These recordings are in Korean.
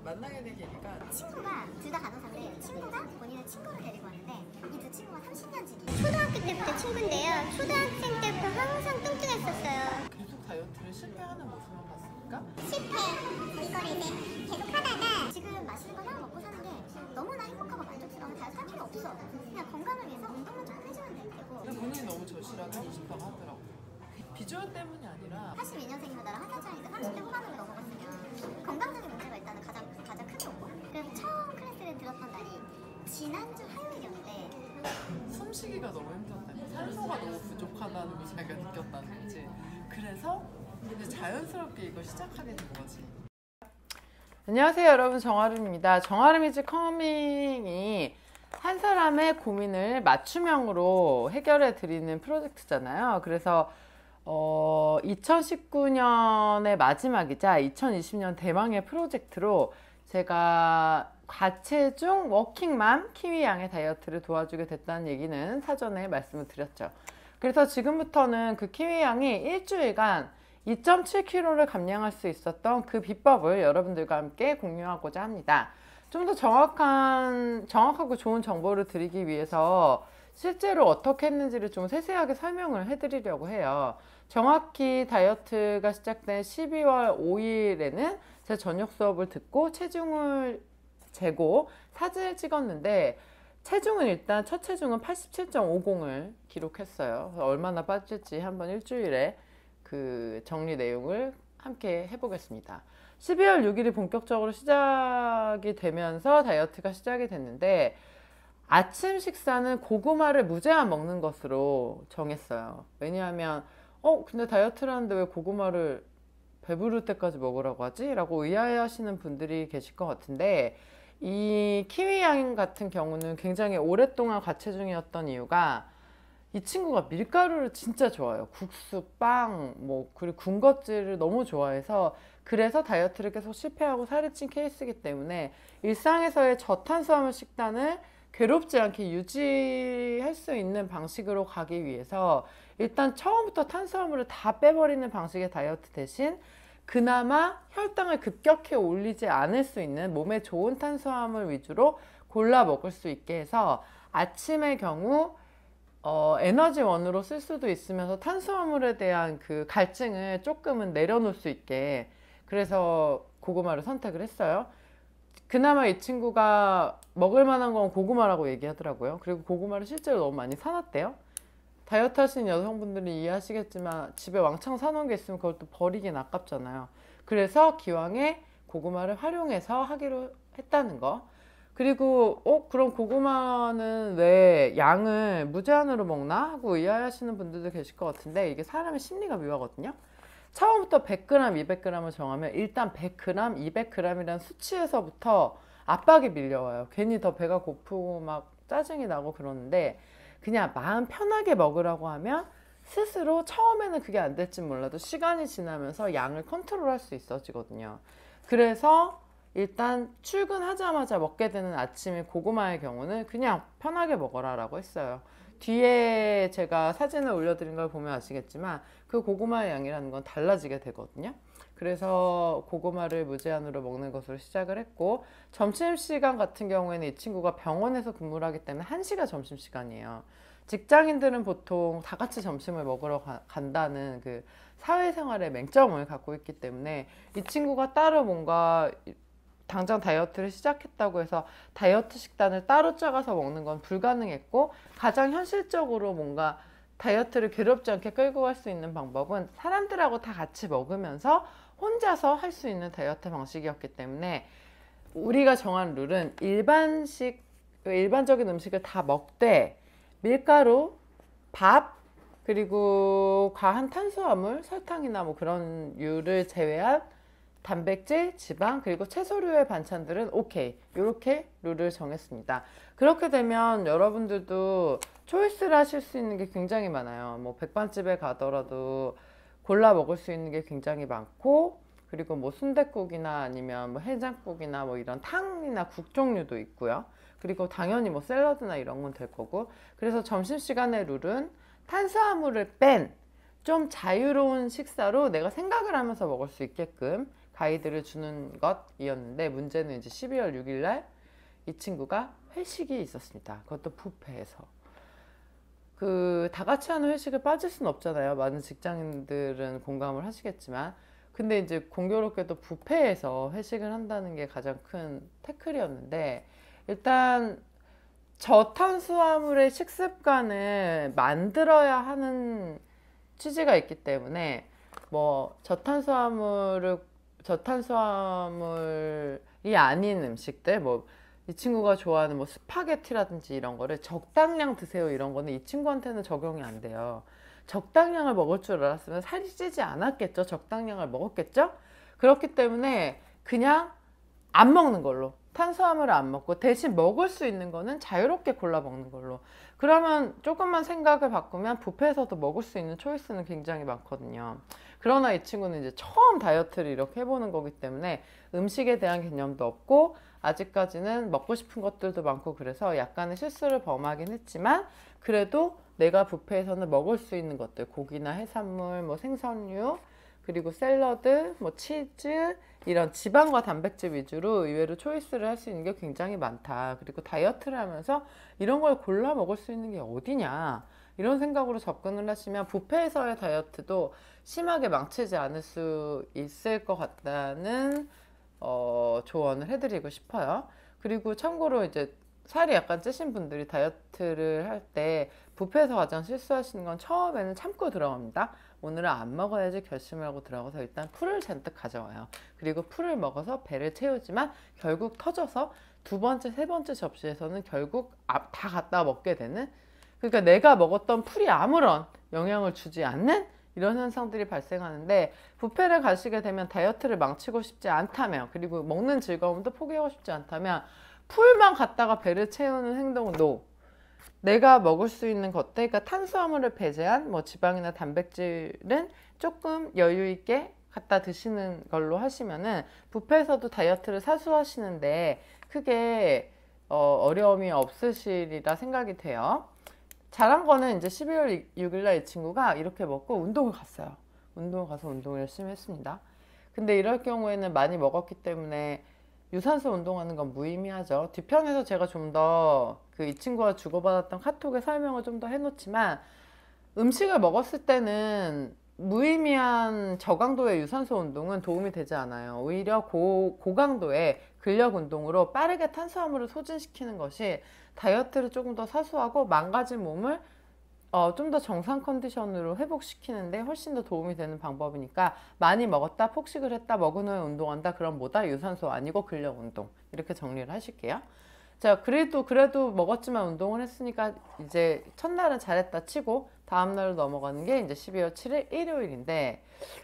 만나게 된 계기가 친구가 둘 다 간호사인데 친구가 본인의 친구를 데리고 왔는데 이 두 친구가 30년 지기 초등학교 때부터 친구인데요. 초등학생 때부터 항상 뚱뚱했었어요. 계속 다이어트를 실패하는 모습만 봤으니까 실패 이거를 이제 계속 하다가 지금 맛있는 거 하나 먹고 사는 게 너무나 행복하고 만족스러운 다이어트 할 필요 없어. 그냥 건강을 위해서 운동만 좀 해주면 되고. 근데 본인이 너무 절실하게 20%가 하더라고. 비주얼 때문이 아니라 82년생이면 나랑 한 살 차이니까 30대 후반으로 넘어갔으면 건강적인 문제가 일단은 가장 크게 오고. 그래서 처음 클래스를 들었던 날이 지난주 화요일이었는데 숨쉬기가 너무 힘들었다. 산소가 너무 부족하다는 걸 자기가 느꼈다는 거지. 그래서 이제 자연스럽게 이걸 시작하게 된 거지. 안녕하세요 여러분, 정아름입니다. 정아름 이즈 커밍이 한 사람의 고민을 맞춤형으로 해결해 드리는 프로젝트잖아요. 그래서 2019년의 마지막이자 2020년 대망의 프로젝트로 제가 과체중 워킹맘 키위양의 다이어트를 도와주게 됐다는 얘기는 사전에 말씀을 드렸죠. 그래서 지금부터는 그 키위양이 일주일간 2.7kg를 감량할 수 있었던 그 비법을 여러분들과 함께 공유하고자 합니다. 좀 더 정확하고 좋은 정보를 드리기 위해서 실제로 어떻게 했는지를 좀 세세하게 설명을 해드리려고 해요. 정확히 다이어트가 시작된 12월 5일에는 제 저녁 수업을 듣고 체중을 재고 사진을 찍었는데 체중은 일단 첫 체중은 87.50을 기록했어요. 얼마나 빠질지 한번 일주일에 그 정리 내용을 함께 해보겠습니다. 12월 6일이 본격적으로 시작이 되면서 다이어트가 시작이 됐는데 아침 식사는 고구마를 무제한 먹는 것으로 정했어요. 왜냐하면 근데 다이어트를 하는데 왜 고구마를 배부를 때까지 먹으라고 하지? 라고 의아해하시는 분들이 계실 것 같은데 이 키위양 같은 경우는 굉장히 오랫동안 과체중이었던 이유가 이 친구가 밀가루를 진짜 좋아해요. 국수, 빵, 그리고 군것질을 너무 좋아해서 그래서 다이어트를 계속 실패하고 살이 찐 케이스이기 때문에 일상에서의 저탄수화물 식단을 괴롭지 않게 유지할 수 있는 방식으로 가기 위해서 일단 처음부터 탄수화물을 다 빼버리는 방식의 다이어트 대신 그나마 혈당을 급격히 올리지 않을 수 있는 몸에 좋은 탄수화물 위주로 골라 먹을 수 있게 해서 아침의 경우 에너지원으로 쓸 수도 있으면서 탄수화물에 대한 그 갈증을 조금은 내려놓을 수 있게 그래서 고구마를 선택을 했어요. 그나마 이 친구가 먹을 만한 건 고구마라고 얘기하더라고요. 그리고 고구마를 실제로 너무 많이 사놨대요. 다이어트 하시는 여성분들이 이해하시겠지만 집에 왕창 사놓은 게 있으면 그걸 또 버리긴 아깝잖아요. 그래서 기왕에 고구마를 활용해서 하기로 했다는 거. 그리고 그럼 고구마는 왜 양을 무제한으로 먹나? 하고 의아해하시는 분들도 계실 것 같은데 이게 사람의 심리가 묘하거든요. 처음부터 100g, 200g을 정하면 일단 100g, 200g이라는 수치에서부터 압박이 밀려와요. 괜히 더 배가 고프고 막 짜증이 나고 그러는데 그냥 마음 편하게 먹으라고 하면 스스로 처음에는 그게 안 될지 몰라도 시간이 지나면서 양을 컨트롤할 수 있어지거든요. 그래서 일단 출근하자마자 먹게 되는 아침에 고구마의 경우는 그냥 편하게 먹어라 라고 했어요. 뒤에 제가 사진을 올려드린 걸 보면 아시겠지만 그 고구마의 양이라는 건 달라지게 되거든요. 그래서 고구마를 무제한으로 먹는 것으로 시작을 했고 점심시간 같은 경우에는 이 친구가 병원에서 근무를 하기 때문에 1시가 점심시간이에요. 직장인들은 보통 다 같이 점심을 먹으러 간다는 그 사회생활의 맹점을 갖고 있기 때문에 이 친구가 따로 뭔가 당장 다이어트를 시작했다고 해서 다이어트 식단을 따로 짜가서 먹는 건 불가능했고 가장 현실적으로 뭔가 다이어트를 괴롭지 않게 끌고 갈 수 있는 방법은 사람들하고 다 같이 먹으면서 혼자서 할 수 있는 다이어트 방식이었기 때문에 우리가 정한 룰은 일반적인 음식을 다 먹되 밀가루, 밥, 그리고 과한 탄수화물, 설탕이나 그런 류를 제외한 단백질, 지방, 그리고 채소류의 반찬들은 오케이. 이렇게 룰을 정했습니다. 그렇게 되면 여러분들도 초이스를 하실 수 있는 게 굉장히 많아요. 백반집에 가더라도 골라 먹을 수 있는 게 굉장히 많고 그리고 순댓국이나 아니면 해장국이나 이런 탕이나 국 종류도 있고요. 그리고 당연히 샐러드나 이런 건 될 거고 그래서 점심시간의 룰은 탄수화물을 뺀 좀 자유로운 식사로 내가 생각을 하면서 먹을 수 있게끔 가이드를 주는 것이었는데, 문제는 이제 12월 6일 날 이 친구가 회식이 있었습니다. 그것도 뷔페에서. 다 같이 하는 회식을 빠질 수는 없잖아요. 많은 직장인들은 공감을 하시겠지만. 근데 이제 공교롭게도 뷔페에서 회식을 한다는 게 가장 큰 태클이었는데, 일단 저탄수화물의 식습관을 만들어야 하는 취지가 있기 때문에, 뭐 저탄수화물이 아닌 음식들, 뭐 이 친구가 좋아하는 뭐 스파게티라든지 이런 거를 적당량 드세요, 이런 거는 이 친구한테는 적용이 안 돼요. 적당량을 먹을 줄 알았으면 살이 찌지 않았겠죠. 적당량을 먹었겠죠. 그렇기 때문에 그냥 안 먹는 걸로, 탄수화물을 안 먹고 대신 먹을 수 있는 거는 자유롭게 골라 먹는 걸로. 그러면 조금만 생각을 바꾸면 뷔페에서도 먹을 수 있는 초이스는 굉장히 많거든요. 그러나 이 친구는 이제 처음 다이어트를 이렇게 해보는 거기 때문에 음식에 대한 개념도 없고, 아직까지는 먹고 싶은 것들도 많고, 그래서 약간의 실수를 범하긴 했지만, 그래도 내가 뷔페에서는 먹을 수 있는 것들, 고기나 해산물, 뭐 생선류, 그리고 샐러드, 뭐 치즈, 이런 지방과 단백질 위주로 의외로 초이스를 할 수 있는 게 굉장히 많다. 그리고 다이어트를 하면서 이런 걸 골라 먹을 수 있는 게 어디냐, 이런 생각으로 접근을 하시면 뷔페에서의 다이어트도 심하게 망치지 않을 수 있을 것 같다는 조언을 해드리고 싶어요. 그리고 참고로 이제 살이 약간 찌신 분들이 다이어트를 할 때 뷔페에서 가장 실수하시는 건 처음에는 참고 들어갑니다. 오늘은 안 먹어야지 결심을 하고 들어가서 일단 풀을 잔뜩 가져와요. 그리고 풀을 먹어서 배를 채우지만 결국 터져서 두 번째, 세 번째 접시에서는 결국 다 갖다 먹게 되는, 그러니까 내가 먹었던 풀이 아무런 영향을 주지 않는 이런 현상들이 발생하는데, 뷔페를 가시게 되면 다이어트를 망치고 싶지 않다면, 그리고 먹는 즐거움도 포기하고 싶지 않다면 풀만 갖다가 배를 채우는 행동은 NO. 내가 먹을 수 있는 것들, 그러니까 탄수화물을 배제한 뭐 지방이나 단백질은 조금 여유 있게 갖다 드시는 걸로 하시면은 뷔페에서도 다이어트를 사수하시는데 크게 어려움이 없으시리라 생각이 돼요. 잘한 거는 이제 12월 6일 날 이 친구가 이렇게 먹고 운동을 갔어요. 운동을 가서 운동을 열심히 했습니다. 근데 이럴 경우에는 많이 먹었기 때문에 유산소 운동하는 건 무의미하죠. 뒤편에서 제가 좀 더 이 친구가 주고받았던 카톡의 설명을 좀 더 해놓지만, 음식을 먹었을 때는 무의미한 저강도의 유산소 운동은 도움이 되지 않아요. 오히려 고강도의 근력 운동으로 빠르게 탄수화물을 소진시키는 것이 다이어트를 조금 더 사수하고 망가진 몸을 좀 더 정상 컨디션으로 회복시키는데 훨씬 더 도움이 되는 방법이니까, 많이 먹었다, 폭식을 했다, 먹은 후에 운동한다, 그럼 뭐다? 유산소 아니고 근력 운동. 이렇게 정리를 하실게요. 자, 그래도 먹었지만 운동을 했으니까 이제 첫날은 잘했다 치고 다음날로 넘어가는 게 이제 12월 7일 일요일인데,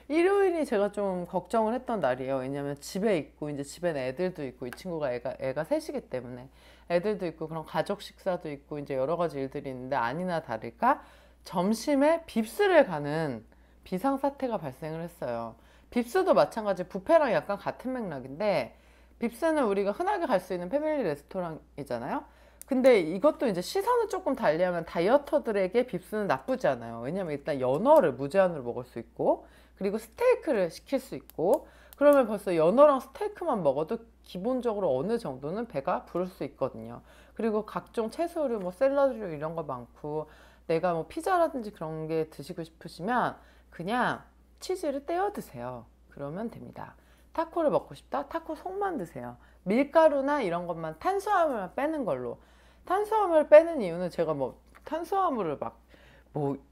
일요일이 제가 좀 걱정을 했던 날이에요. 왜냐면 집에 있고 이제 집엔 애들도 있고, 이 친구가 애가 셋이기 때문에 애들도 있고 그런 가족 식사도 있고 이제 여러 가지 일들이 있는데, 아니나 다를까 점심에 빕스를 가는 비상사태가 발생을 했어요. 빕스도 마찬가지, 뷔페랑 약간 같은 맥락인데, 빕스는 우리가 흔하게 갈 수 있는 패밀리 레스토랑이잖아요. 근데 이것도 이제 시선을 조금 달리하면 다이어터들에게 빕스는 나쁘지 않아요. 왜냐면 일단 연어를 무제한으로 먹을 수 있고, 그리고 스테이크를 시킬 수 있고, 그러면 벌써 연어랑 스테이크만 먹어도 기본적으로 어느 정도는 배가 부를 수 있거든요. 그리고 각종 채소류, 뭐 샐러드류 이런 거 많고, 내가 뭐 피자라든지 그런 게 드시고 싶으시면 그냥 치즈를 떼어 드세요. 그러면 됩니다. 타코를 먹고 싶다? 타코 속만 드세요. 밀가루나 이런 것만, 탄수화물만 빼는 걸로. 탄수화물을 빼는 이유는 제가 뭐 탄수화물을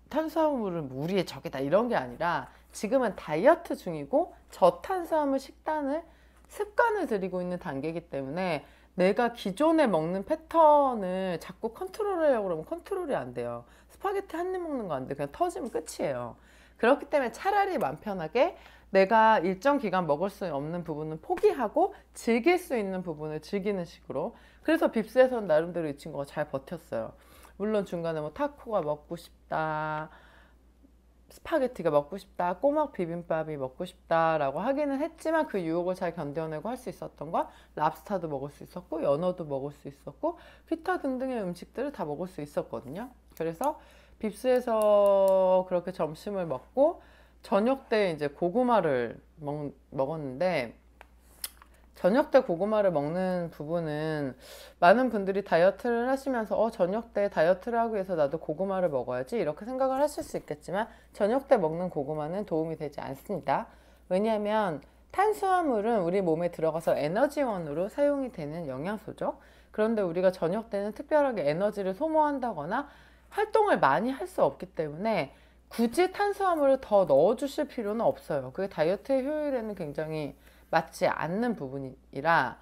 탄수화물은 우리의 적이다 이런 게 아니라, 지금은 다이어트 중이고 저탄수화물 습관을 들이고 있는 단계이기 때문에, 내가 기존에 먹는 패턴을 자꾸 컨트롤하려고 그러면 컨트롤이 안 돼요. 스파게티 한 입 먹는 거 안 돼. 그냥 터지면 끝이에요. 그렇기 때문에 차라리 마음 편하게 내가 일정 기간 먹을 수 없는 부분은 포기하고 즐길 수 있는 부분을 즐기는 식으로. 그래서 빕스에서는 나름대로 이 친구가 잘 버텼어요. 물론 중간에 뭐 타코가 먹고 싶다, 스파게티가 먹고 싶다, 꼬막 비빔밥이 먹고 싶다라고 하기는 했지만, 그 유혹을 잘 견뎌내고 할 수 있었던 건 랍스타도 먹을 수 있었고, 연어도 먹을 수 있었고, 피타 등등의 음식들을 다 먹을 수 있었거든요. 그래서 빕스에서 그렇게 점심을 먹고 저녁 때 이제 고구마를 먹었는데, 저녁 때 고구마를 먹는 부분은 많은 분들이 다이어트를 하시면서 저녁 때 다이어트를 하기 위해서 나도 고구마를 먹어야지 이렇게 생각을 하실 수 있겠지만, 저녁 때 먹는 고구마는 도움이 되지 않습니다. 왜냐하면 탄수화물은 우리 몸에 들어가서 에너지원으로 사용이 되는 영양소죠. 그런데 우리가 저녁 때는 특별하게 에너지를 소모한다거나 활동을 많이 할 수 없기 때문에 굳이 탄수화물을 더 넣어주실 필요는 없어요. 그게 다이어트의 효율에는 굉장히 맞지 않는 부분이라,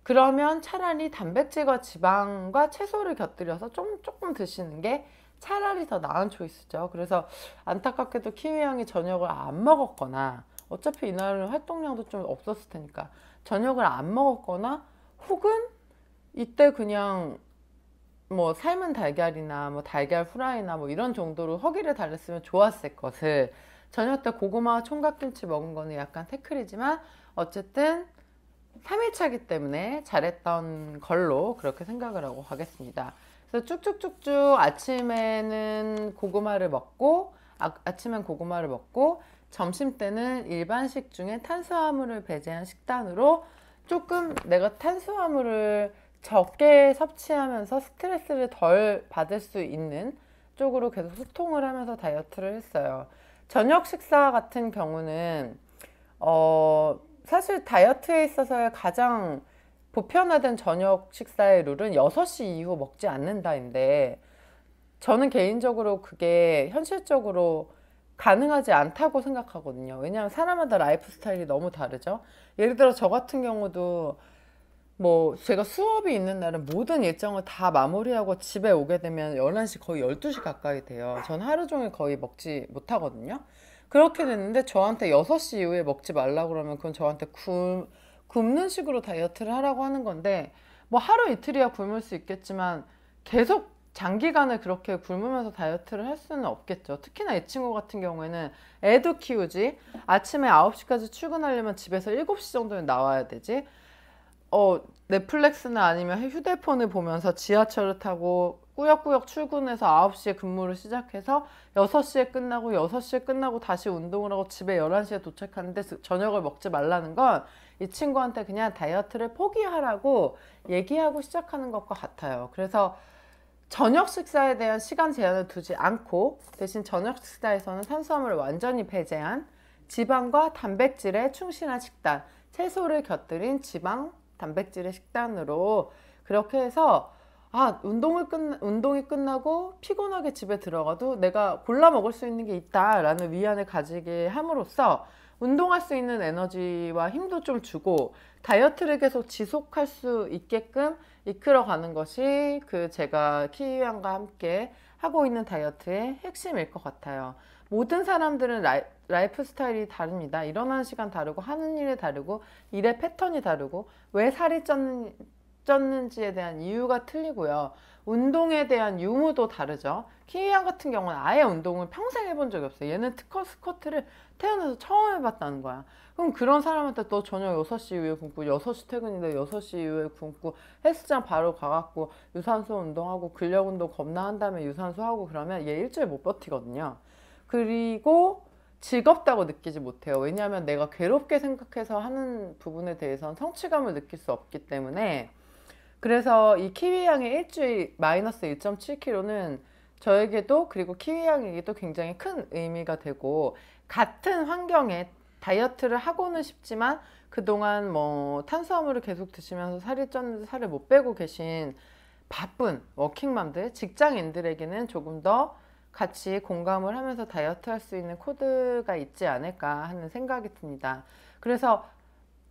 그러면 차라리 단백질과 지방과 채소를 곁들여서 조금 드시는 게 차라리 더 나은 초이스죠. 그래서 안타깝게도 키위 양이 저녁을 안 먹었거나, 어차피 이날은 활동량도 좀 없었을 테니까 저녁을 안 먹었거나, 혹은 이때 그냥 뭐 삶은 달걀이나 뭐 달걀 후라이나 뭐 이런 정도로 허기를 달랬으면 좋았을 것을, 저녁 때 고구마와 총각김치 먹은 거는 약간 태클이지만 어쨌든 3일차기 때문에 잘했던 걸로 그렇게 생각을 하고 가겠습니다. 그래서 쭉쭉쭉쭉 아침에는 고구마를 먹고, 아침엔 고구마를 먹고, 점심 때는 일반식 중에 탄수화물을 배제한 식단으로 조금 내가 탄수화물을 적게 섭취하면서 스트레스를 덜 받을 수 있는 쪽으로 계속 소통을 하면서 다이어트를 했어요. 저녁 식사 같은 경우는 사실 다이어트에 있어서의 가장 보편화된 저녁 식사의 룰은 6시 이후 먹지 않는다인데, 저는 개인적으로 그게 현실적으로 가능하지 않다고 생각하거든요. 왜냐하면 사람마다 라이프 스타일이 너무 다르죠. 예를 들어 저 같은 경우도 뭐 제가 수업이 있는 날은 모든 일정을 다 마무리하고 집에 오게 되면 11시 거의 12시 가까이 돼요. 전 하루 종일 거의 먹지 못하거든요. 그렇게 됐는데 저한테 6시 이후에 먹지 말라고 그러면 그건 저한테 굶는 식으로 다이어트를 하라고 하는 건데, 뭐 하루 이틀이야 굶을 수 있겠지만 계속 장기간을 그렇게 굶으면서 다이어트를 할 수는 없겠죠. 특히나 이 친구 같은 경우에는 애도 키우지, 아침에 9시까지 출근하려면 집에서 7시 정도에 나와야 되지, 넷플릭스나 아니면 휴대폰을 보면서 지하철을 타고 꾸역꾸역 출근해서 9시에 근무를 시작해서 6시에 끝나고 6시에 끝나고 다시 운동을 하고 집에 11시에 도착하는데 저녁을 먹지 말라는 건 이 친구한테 그냥 다이어트를 포기하라고 얘기하고 시작하는 것과 같아요. 그래서 저녁 식사에 대한 시간 제한을 두지 않고, 대신 저녁 식사에서는 탄수화물을 완전히 배제한 지방과 단백질에 충실한 식단, 채소를 곁들인 지방, 단백질의 식단으로 그렇게 해서 운동이 끝나고 피곤하게 집에 들어가도 내가 골라 먹을 수 있는 게 있다라는 위안을 가지게 함으로써 운동할 수 있는 에너지와 힘도 좀 주고 다이어트를 계속 지속할 수 있게끔 이끌어가는 것이 제가 키위양과 함께 하고 있는 다이어트의 핵심일 것 같아요. 모든 사람들은 라이프 스타일이 다릅니다. 일어나는 시간 다르고 하는 일이 다르고 일의 패턴이 다르고 왜 살이 쪘는지에 대한 이유가 틀리고요. 운동에 대한 유무도 다르죠. 키위양 같은 경우는 아예 운동을 평생 해본 적이 없어요. 얘는 특허 스쿼트를 태어나서 처음 해봤다는 거야. 그럼 그런 사람한테 또 저녁 6시 이후에 굶고 6시 퇴근인데 6시 이후에 굶고 헬스장 바로 가갖고 유산소 운동하고 근력 운동 겁나 한 다음에 유산소 하고 그러면 얘 일주일 못 버티거든요. 그리고 즐겁다고 느끼지 못해요. 왜냐하면 내가 괴롭게 생각해서 하는 부분에 대해서는 성취감을 느낄 수 없기 때문에. 그래서 이 키위양의 일주일 마이너스 1.7kg는 저에게도 그리고 키위양에게도 굉장히 큰 의미가 되고, 같은 환경에 다이어트를 하고는 싶지만 그동안 뭐 탄수화물을 계속 드시면서 살이 쪘는데 살을 못 빼고 계신 바쁜 워킹맘들, 직장인들에게는 조금 더 같이 공감을 하면서 다이어트 할 수 있는 코드가 있지 않을까 하는 생각이 듭니다. 그래서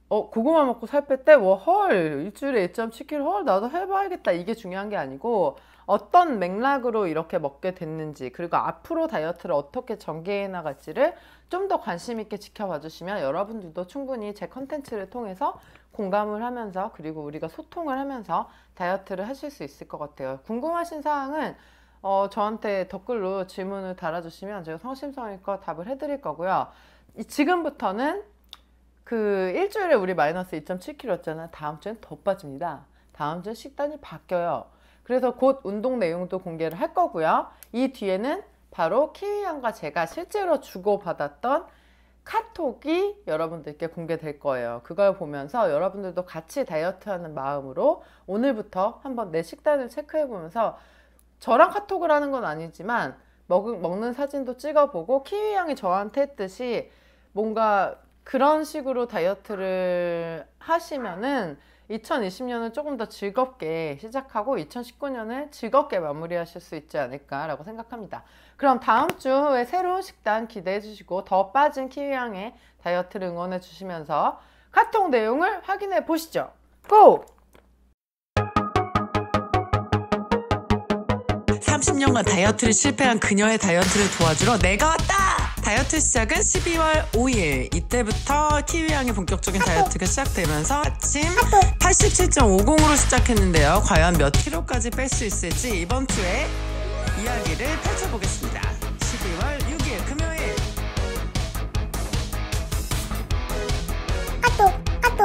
고구마 먹고 살 뺄 때 헐 일주일에 1.7kg 헐 나도 해봐야겠다, 이게 중요한 게 아니고 어떤 맥락으로 이렇게 먹게 됐는지, 그리고 앞으로 다이어트를 어떻게 전개해 나갈지를 좀 더 관심 있게 지켜봐 주시면 여러분들도 충분히 제 컨텐츠를 통해서 공감을 하면서, 그리고 우리가 소통을 하면서 다이어트를 하실 수 있을 것 같아요. 궁금하신 사항은 저한테 댓글로 질문을 달아주시면 제가 성심성의껏 답을 해드릴 거고요. 지금부터는 일주일에 우리 마이너스 2.7kg였잖아. 다음 주엔 더 빠집니다. 다음 주에 식단이 바뀌어요. 그래서 곧 운동 내용도 공개를 할 거고요. 이 뒤에는 바로 키위양과 제가 실제로 주고받았던 카톡이 여러분들께 공개될 거예요. 그걸 보면서 여러분들도 같이 다이어트하는 마음으로 오늘부터 한번 내 식단을 체크해 보면서 저랑 카톡을 하는 건 아니지만 먹는 사진도 찍어보고 키위양이 저한테 했듯이 뭔가 그런 식으로 다이어트를 하시면은 2020년을 조금 더 즐겁게 시작하고 2019년을 즐겁게 마무리하실 수 있지 않을까라고 생각합니다. 그럼 다음 주에 새로운 식단 기대해 주시고 더 빠진 키위양의 다이어트를 응원해 주시면서 카톡 내용을 확인해 보시죠. 고! 30년간 다이어트를 실패한 그녀의 다이어트를 도와주러 내가 왔다! 다이어트 시작은 12월 5일. 이때부터 키위양의 본격적인 다이어트가 시작되면서 아침 87.50으로 시작했는데요. 과연 몇 킬로까지 뺄 수 있을지 이번 주에 이야기를 펼쳐보겠습니다. 12월 6일 금요일. 아또